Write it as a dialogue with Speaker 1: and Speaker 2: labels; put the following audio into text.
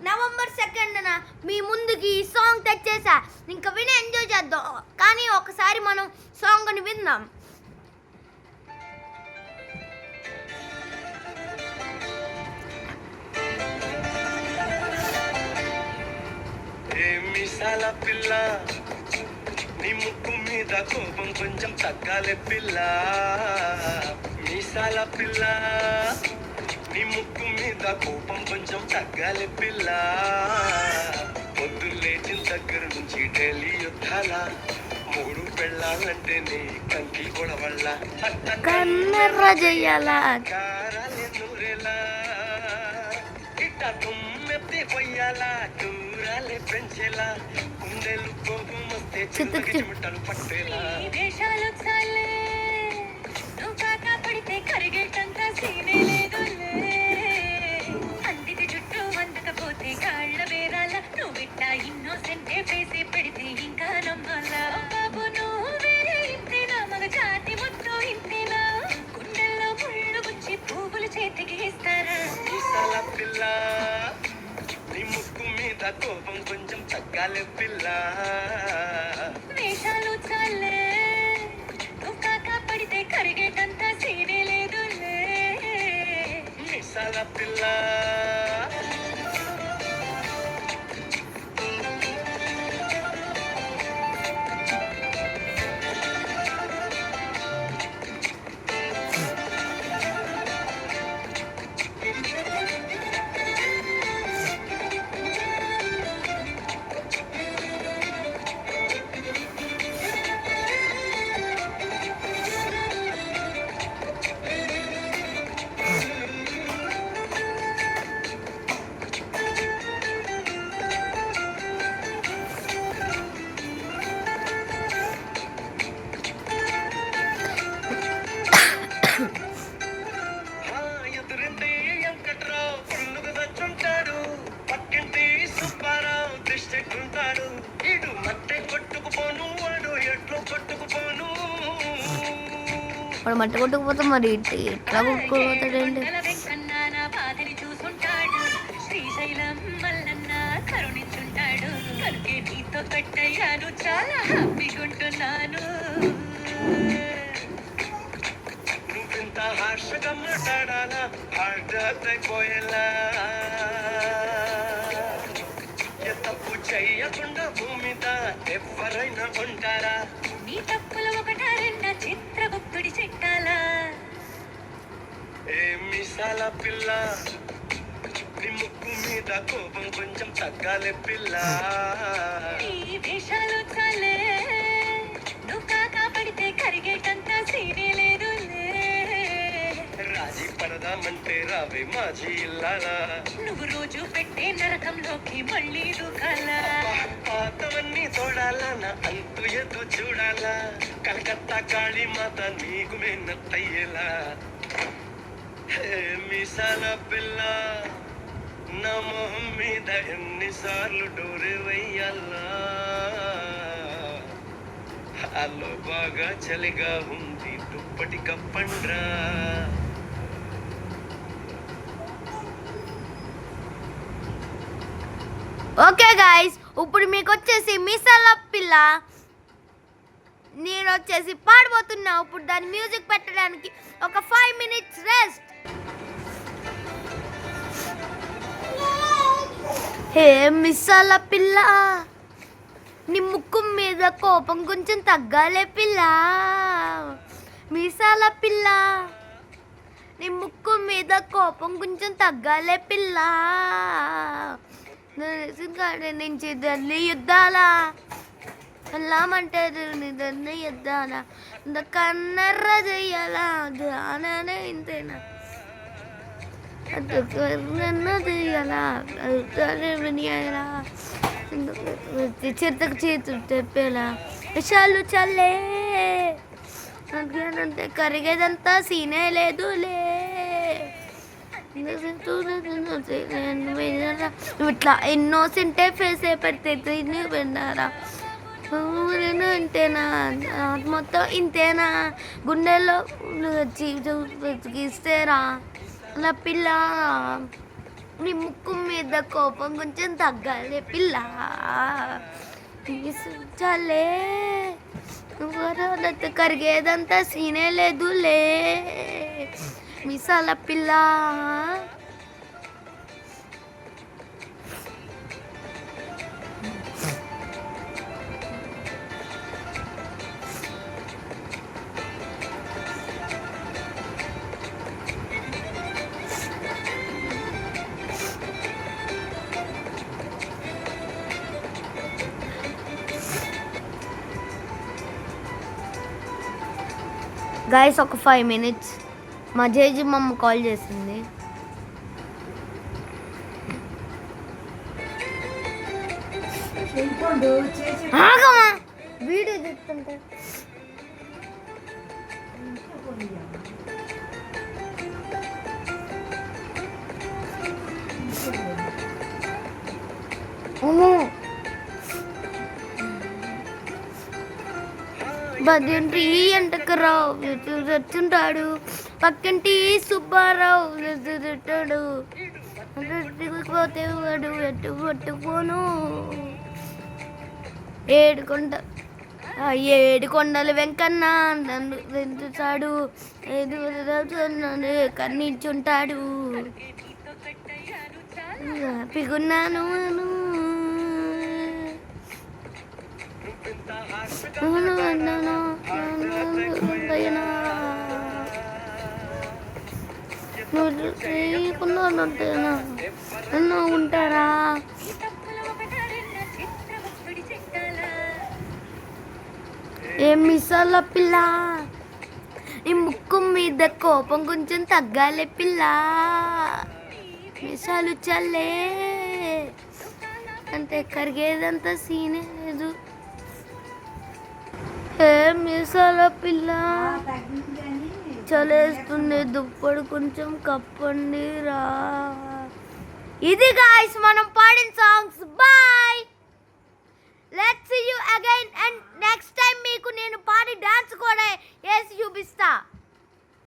Speaker 1: November 2న మీ ముందుకి ఈ song తెచ్చేసా. ఇంకా విని ఎంజాయ్ చేద్దాం. కానీ ఒకసారి మనం సాంగ్ని విందాం.
Speaker 2: మీసాల పిల్ల నీ ముక్కు మీద కోపం కొంచెం తగ్గాలే పిల్ల. మీసాల పిల్ల నీ ముక్కు మీద కోపం కొంచెం తగ్గాలే పిల్ల. పొద్దు లేచిన దగ్గర నుంచి డైలీ యుద్ధాల 3 పెళ్ళాలంటే నీ కంకి గొడవల్ల
Speaker 1: కన్నెర్ర చెయ్యాల
Speaker 2: కారాలే నూరేలా ఇట్ట తుమ్మెత్తి పొయ్యాలా దూరాలే పెంచేలా కుండెలు కోపం వస్తే చిట్టలు పట్టేలా
Speaker 3: వేషాలు చాలే నువ్వు కాకా పడితే కరిగేటంత సీనే లేదులే. అందిది చుట్టూ అందకపోతే కాళ్ళ బేరాల నువ్విట్ట ఇన్నోసెంటే పేసి పెడితే ఇంకా నమ్మాలా. బాబు నువ్వు వేరే ఇంతేనా మగ జాతి మొత్తం ఇంతేనా. గుండెల్లో ముళ్ళు గుచ్చి పువ్వులు చేతికి ఇస్తారా.
Speaker 2: మీసాల పిల్ల నీ ముక్కు మీద కోపం కొంచెం తగ్గాలే పిల్ల.
Speaker 3: వేషాలు చాలే నువ్వు కాకా పడితే కరిగేటంత సీనే లేదులే.
Speaker 2: మీసాల పిల్ల ఎదురింటి వెంకట్రావు పుల్లుగా దచ్చుంటాడు. పక్కింటి సుబ్బారావు దిష్టెట్టుంటాడు. ఇడు మట్టె కొట్టుకుపోను వాడు ఎట్లు కొట్టుకుపోను.
Speaker 1: వాడు మట్టి కొట్టుకుపోతే మరి ఎట్లా కొట్టుకుపోతాడండి.
Speaker 3: వెంకన్న నా బాధని చూసుంటాడు. శ్రీశైలం మల్లన్న కరుణించుంటాడు. కనుకే నీతో కట్టయ్యాను చాలా హ్యాపీగుంటున్నాను.
Speaker 2: నువ్వింత హార్షగా మాట్లాడాలా హార్ట్ అయిపోయేలా. ఏ తప్పు చెయ్యకుండా భూమి మీద ఎవరైనా ఉంటారా.
Speaker 3: నీ తప్పులు ఒకటా రెండా చిత్రగుప్తుడి చెట్టాలా.
Speaker 2: ఏ మీసాల పిల్ల నీ ముక్కు మీద కోపం కొంచెం తగ్గాలే పిల్ల.
Speaker 3: నీ వేషాలు చాలే నువ్వు కాకా పడితే కరిగేటంత సీనే లేదులే.
Speaker 2: రాజీ పడదామంటే రావే మాజీ ఇల్లాలా.
Speaker 3: నువ్వు రోజు పెట్టే నరకంలోకి మళ్ళీ దూకాలా.
Speaker 2: పాతవన్నీ తోడాలా నా అంతు ఎదు చూడాలా. కలకత్తా కాళీమాత నీకు మెన్నత్తయ్యేలా. హే మీసాల పిల్ల నా మొహం మీద ఎన్నిసార్లు డోరే వెయ్యాలా. అల్లో బాగా చలిగా ఉంది దుప్పటి కప్పండ్రా.
Speaker 1: ఓకే గాయస్, ఇప్పుడు మీకు వచ్చేసి మీసాల పిల్ల నేను వచ్చేసి పాడబోతున్నా. ఇప్పుడు దాని మ్యూజిక్ పెట్టడానికి ఒక 5 minutes రెస్ట్. హే మీసాల పిల్ల నీ ముక్కు మీద కోపం కొంచెం తగ్గాలే పిల్ల. మీసాల పిల్ల నీ ముక్కు మీద కోపం కొంచెం తగ్గాలే పిల్ల. నుంచి దాన్ని యుద్ధాలా వెళ్ళామంటే దాన్ని యుద్ధాలా కన్నెర్ర చెయ్యాలా దానే ఇంతేనా చెయ్యాలా చేతకు చేతులు తెప్పేలా. విషయాలు చల్లే అంతే కరిగేదంతా సీనే లేదులే. ఇట్లా ఎన్నోసెంటే ఫేసే పెడితే విన్నారా. ఇంతేనా మొత్తం ఇంతేనా. గుండెల్లో గీస్తేరా నా పిల్ల నీ ముక్కు మీద కోపం కొంచెం తగ్గాలి పిల్ల చాలే కరిగేదంతా సీనే లేదులే మిసాల పిల్ల. గైస్ ఒక 5 minutes మా జేజీ మమ్మ కాల్ చేసింది. ఆగమా వీడియో చెప్తుంటే బదింటి ఎంటకరావు తెచ్చుంటాడు పక్కింటి సుబ్బారావు తిట్టాడు పోతే వాడు ఎట్టు పట్టుకోను ఏడు కొండలు వెంకన్న నన్ను వెంటుతాడు కన్నించుంటాడు హ్యాపీగున్నాను ఉంటారా ఏం మిసాల పిల్ల ఈ ముక్కు మీద కోపం కొంచెం తగ్గాలి పిల్ల మిసాలు చల్లే అంటే కరిగేదంతా సీనే లేదు. ఏం మిసాల పిల్ల చలేస్తుంది దుప్పడు కొంచెం కప్పండి రా. ఇది గాయ్స్ మనం